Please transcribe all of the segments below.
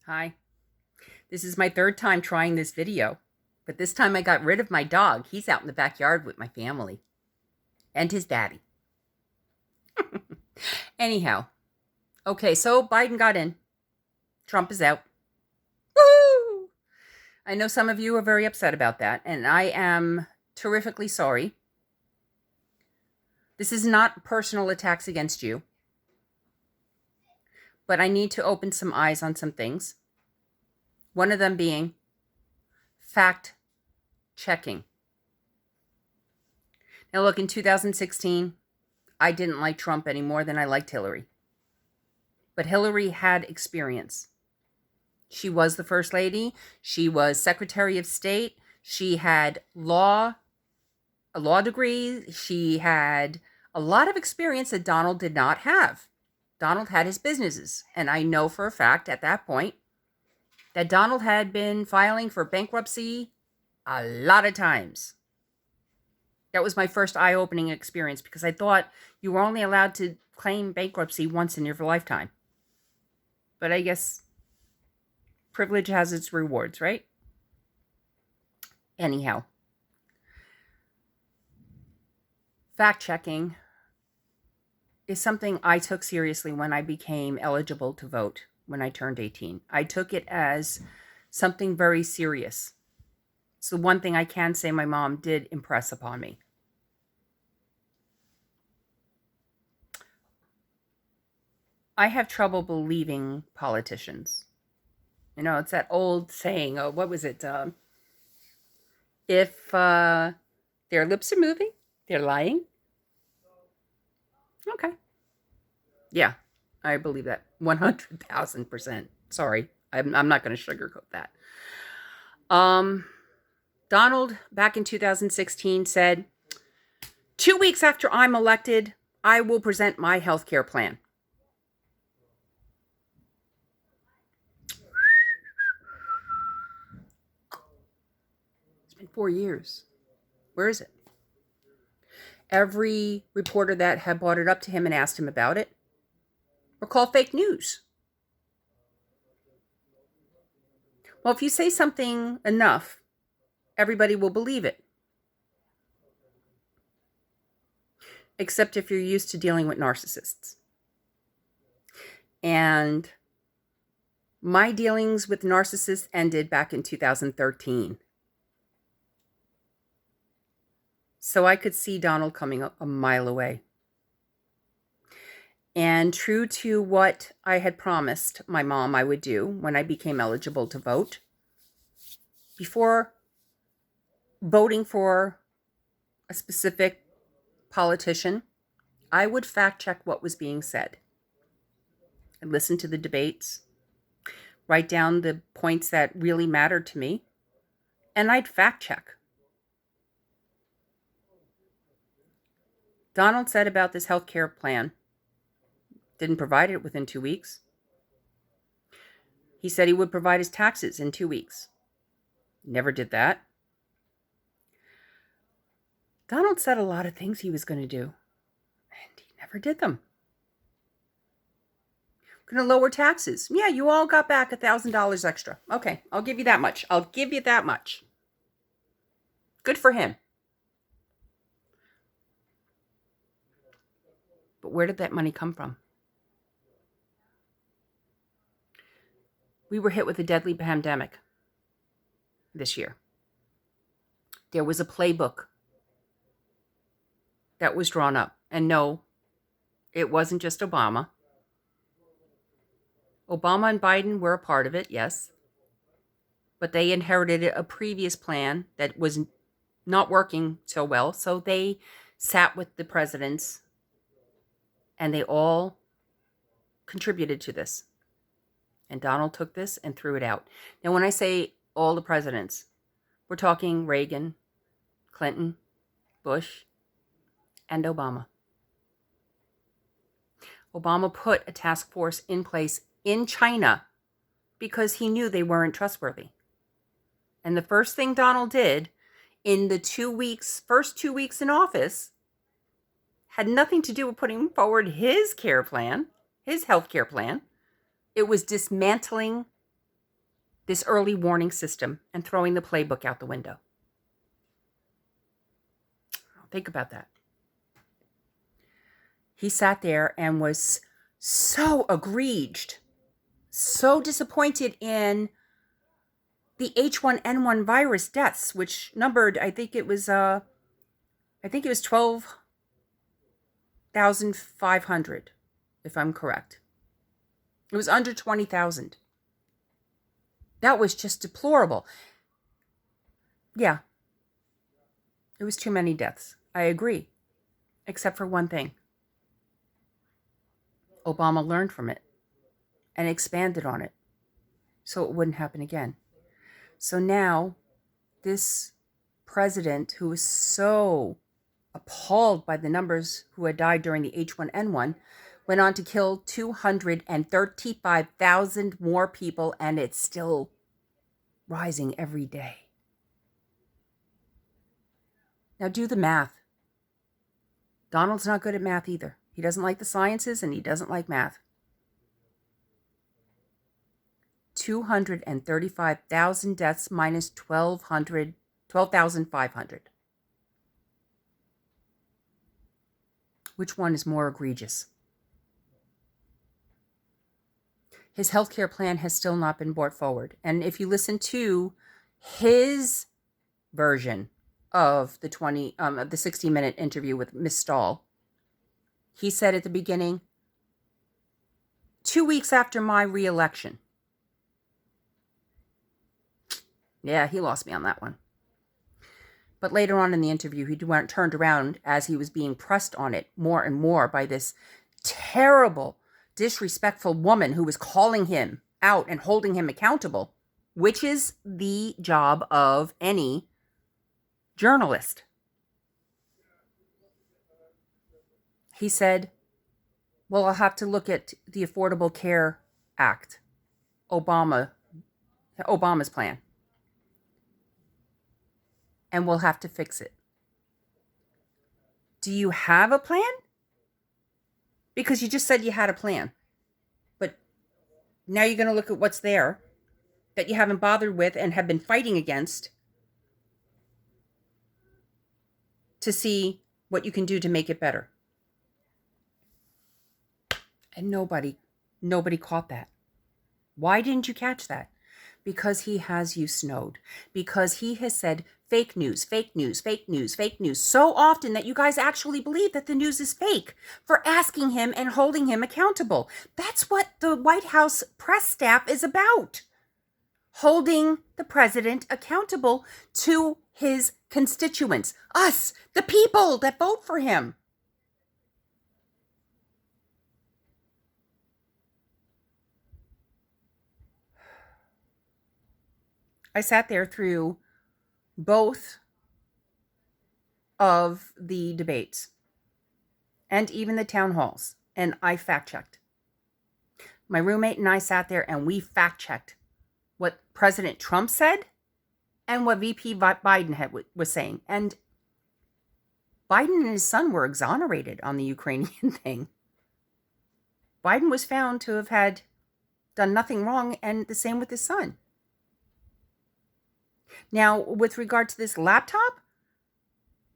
Hi. This is my third time trying this video, but this time I got rid of my dog. He's out in the backyard with my family and his daddy. Anyhow, okay, so Biden got in. Trump is out. Woo! I know some of you are very upset about that, and I am terrifically sorry. This is not personal attacks against you, but I need to open some eyes on some things. One of them being fact checking. Now, look, in 2016, I didn't like Trump any more than I liked Hillary. But Hillary had experience. She was the first lady. She was Secretary of State. She had a law degree. She had a lot of experience that Donald did not have. Donald had his businesses. And I know for a fact at that point that Donald had been filing for bankruptcy a lot of times. That was my first eye-opening experience because I thought you were only allowed to claim bankruptcy once in your lifetime. But I guess privilege has its rewards, right? Anyhow, fact-checking is something I took seriously when I became eligible to vote when I turned 18. I took it as something very serious. It's the one thing I can say my mom did impress upon me. I have trouble believing politicians. You know, it's that old saying, oh, what was it? If their lips are moving, they're lying. Okay. Yeah, I believe that 100,000%. Sorry, I'm not going to sugarcoat that. Donald, back in 2016, said, 2 weeks after I'm elected, I will present my health care plan. It's been 4 years. Where is it? Every reporter that had brought it up to him and asked him about it were called fake news. Well, if you say something enough, everybody will believe it. Except if you're used to dealing with narcissists. And my dealings with narcissists ended back in 2013. So I could see Donald coming a mile away. And true to what I had promised my mom I would do when I became eligible to vote, before voting for a specific politician, I would fact check what was being said. I'd listen to the debates, write down the points that really mattered to me, and I'd fact check. Donald said about this health care plan, didn't provide it within 2 weeks. He said he would provide his taxes in 2 weeks. Never did that. Donald said a lot of things he was going to do, and he never did them. Going to lower taxes. Yeah, you all got back $1,000 extra. Okay, I'll give you that much. I'll give you that much. Good for him. But where did that money come from? We were hit with a deadly pandemic this year. There was a playbook that was drawn up. And no, it wasn't just Obama. Obama and Biden were a part of it, yes. But they inherited a previous plan that was not working so well. So they sat with the presidents and they all contributed to this. And Donald took this and threw it out. Now, when I say all the presidents, we're talking Reagan, Clinton, Bush, and Obama. Obama put a task force in place in China because he knew they weren't trustworthy. And the first thing Donald did in the first 2 weeks in office had nothing to do with putting forward his care plan, his health care plan. It was dismantling this early warning system and throwing the playbook out the window. Think about that. He sat there and was so aggrieved, so disappointed in the H1N1 virus deaths, which numbered, I think it was 12,500, if I'm correct. It was under 20,000. That was just deplorable. Yeah. It was too many deaths. I agree. Except for one thing. Obama learned from it and expanded on it so it wouldn't happen again. So now, this president, who was so appalled by the numbers who had died during the H1N1, went on to kill 235,000 more people, and it's still rising every day. Now do the math. Donald's not good at math either. He doesn't like the sciences and he doesn't like math. 235,000 deaths minus 12,500. Which one is more egregious? His healthcare plan has still not been brought forward. And if you listen to his version of the 60-minute interview with Ms. Stahl, he said at the beginning, 2 weeks after my re-election. Yeah, he lost me on that one. But later on in the interview, he turned around as he was being pressed on it more and more by this terrible, disrespectful woman who was calling him out and holding him accountable, which is the job of any journalist. He said, well, I'll have to look at the Affordable Care Act, Obama's plan, and we'll have to fix it. Do you have a plan? Because you just said you had a plan. But now you're going to look at what's there that you haven't bothered with and have been fighting against to see what you can do to make it better. And nobody caught that. Why didn't you catch that? Because he has you snowed. Because he has said fake news, fake news, fake news, fake news so often that you guys actually believe that the news is fake for asking him and holding him accountable. That's what the White House press staff is about. Holding the president accountable to his constituents. Us, the people that vote for him. I sat there through both of the debates and even the town halls, and I fact-checked. My roommate and I sat there and we fact-checked what President Trump said and what VP Biden was saying. And Biden and his son were exonerated on the Ukrainian thing. Biden was found to have done nothing wrong, and the same with his son. Now, with regard to this laptop,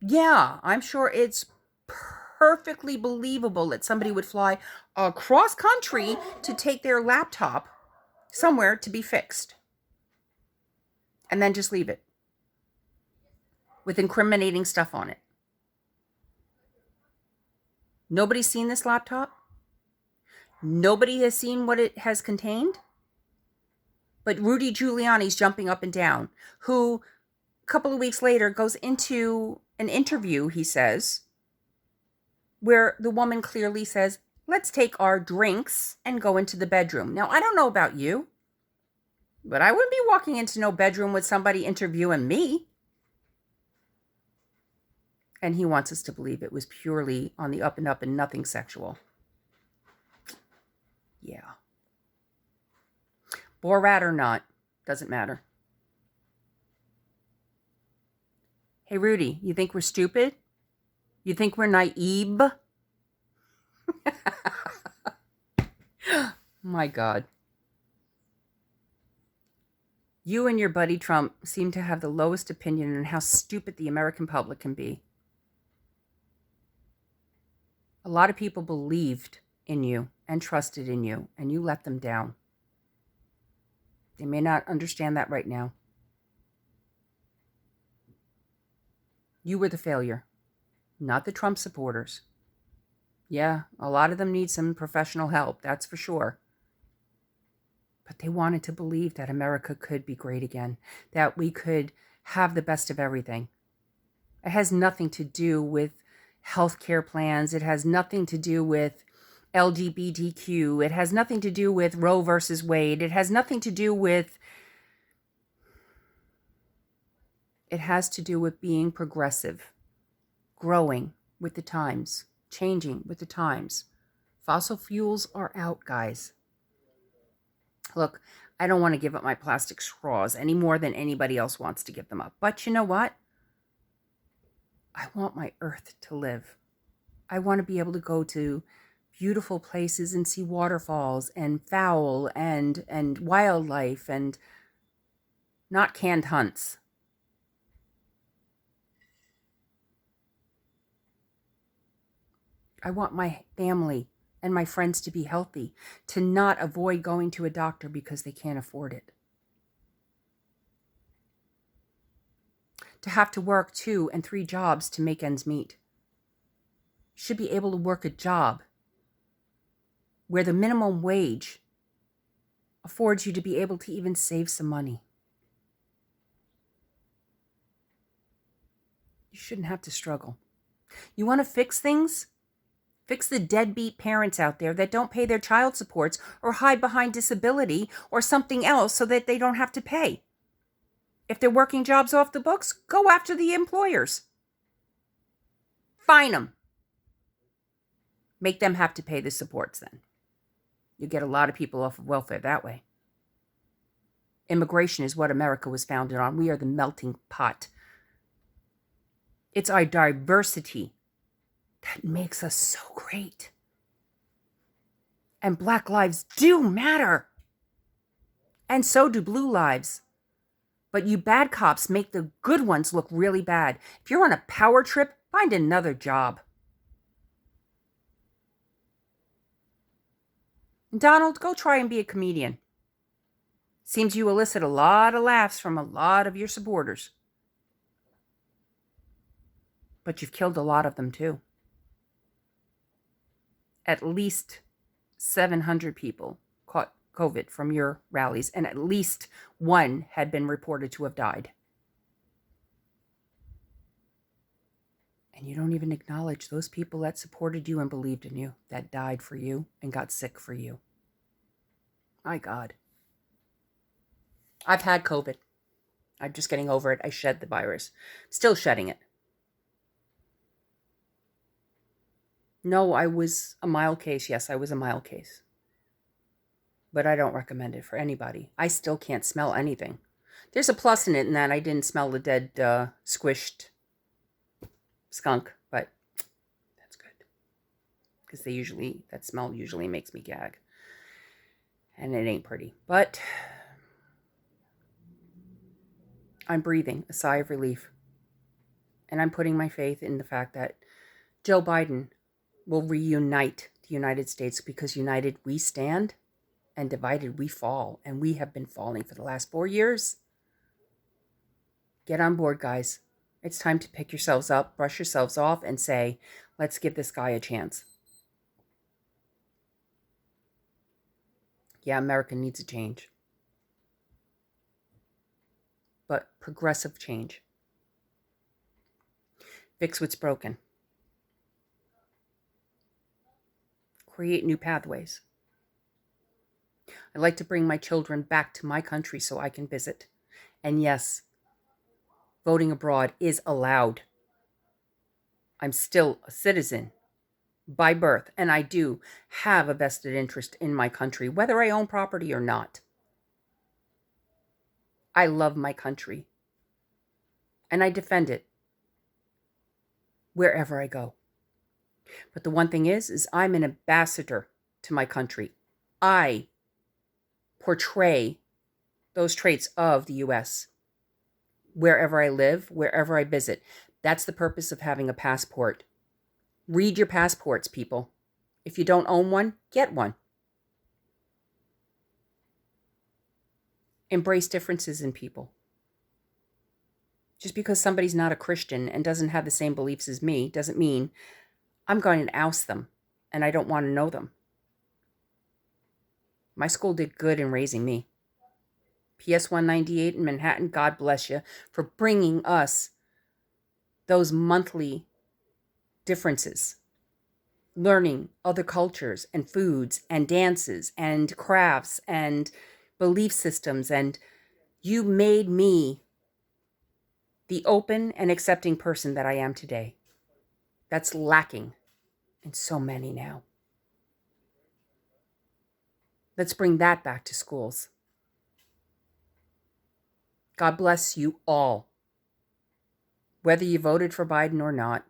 yeah, I'm sure it's perfectly believable that somebody would fly across country to take their laptop somewhere to be fixed and then just leave it with incriminating stuff on it. Nobody's seen this laptop. Nobody has seen what it has contained. But Rudy Giuliani's jumping up and down, who a couple of weeks later goes into an interview, he says, where the woman clearly says, let's take our drinks and go into the bedroom. Now, I don't know about you, but I wouldn't be walking into no bedroom with somebody interviewing me. And he wants us to believe it was purely on the up and nothing sexual. Yeah. Borat or not, doesn't matter. Hey, Rudy, you think we're stupid? You think we're naive? My God. You and your buddy Trump seem to have the lowest opinion on how stupid the American public can be. A lot of people believed in you and trusted in you, and you let them down. They may not understand that right now. You were the failure, not the Trump supporters. Yeah, a lot of them need some professional help, that's for sure. But they wanted to believe that America could be great again, that we could have the best of everything. It has nothing to do with healthcare plans. It has nothing to do with LGBTQ. It has nothing to do with Roe versus Wade. It has nothing to do with... It has to do with being progressive, growing with the times, changing with the times. Fossil fuels are out, guys. Look, I don't want to give up my plastic straws any more than anybody else wants to give them up. But you know what? I want my earth to live. I want to be able to go to beautiful places and see waterfalls and fowl and wildlife and not canned hunts. I want my family and my friends to be healthy, to not avoid going to a doctor because they can't afford it. To have to work 2 and 3 jobs to make ends meet. You should be able to work a job where the minimum wage affords you to be able to even save some money. You shouldn't have to struggle. You want to fix things? Fix the deadbeat parents out there that don't pay their child supports or hide behind disability or something else so that they don't have to pay. If they're working jobs off the books, go after the employers. Fine them. Make them have to pay the supports then. You get a lot of people off of welfare that way. Immigration is what America was founded on. We are the melting pot. It's our diversity that makes us so great. And Black lives do matter. And so do blue lives. But you bad cops make the good ones look really bad. If you're on a power trip, find another job. Donald, go try and be a comedian. Seems you elicit a lot of laughs from a lot of your supporters. But you've killed a lot of them too. At least 700 people caught COVID from your rallies, and at least 1 had been reported to have died. And you don't even acknowledge those people that supported you and believed in you, that died for you and got sick for you. My God. I've had COVID. I'm just getting over it. I shed the virus. Still shedding it. No, I was a mild case. Yes, I was a mild case. But I don't recommend it for anybody. I still can't smell anything. There's a plus in it in that I didn't smell the dead, squished skunk, but that's good. Because that smell usually makes me gag. And it ain't pretty. But I'm breathing a sigh of relief. And I'm putting my faith in the fact that Joe Biden will reunite the United States, because united we stand and divided we fall. And we have been falling for the last 4 years. Get on board, guys. It's time to pick yourselves up, brush yourselves off, and say, let's give this guy a chance. Yeah, America needs a change. But progressive change. Fix what's broken. Create new pathways. I'd like to bring my children back to my country so I can visit. And yes, voting abroad is allowed. I'm still a citizen by birth, and I do have a vested interest in my country, whether I own property or not. I love my country, and I defend it wherever I go. But the one thing is I'm an ambassador to my country. I portray those traits of the US wherever I live, wherever I visit. That's the purpose of having a passport. Read your passports, people. If you don't own one, get one. Embrace differences in people. Just because somebody's not a Christian and doesn't have the same beliefs as me doesn't mean I'm going to oust them and I don't want to know them. My school did good in raising me. PS 198 in Manhattan, God bless you for bringing us those monthly differences. Learning other cultures and foods and dances and crafts and belief systems. And you made me the open and accepting person that I am today. That's lacking in so many now. Let's bring that back to schools. God bless you all, whether you voted for Biden or not.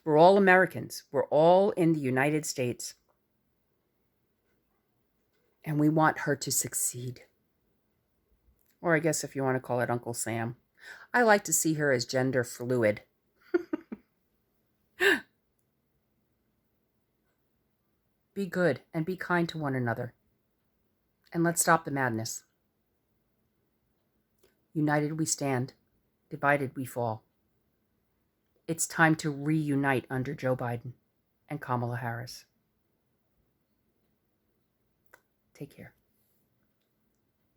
We're all Americans. We're all in the United States. And we want her to succeed. Or I guess if you want to call it Uncle Sam. I like to see her as gender fluid. Be good and be kind to one another. And let's stop the madness. United we stand, divided we fall. It's time to reunite under Joe Biden and Kamala Harris. Take care.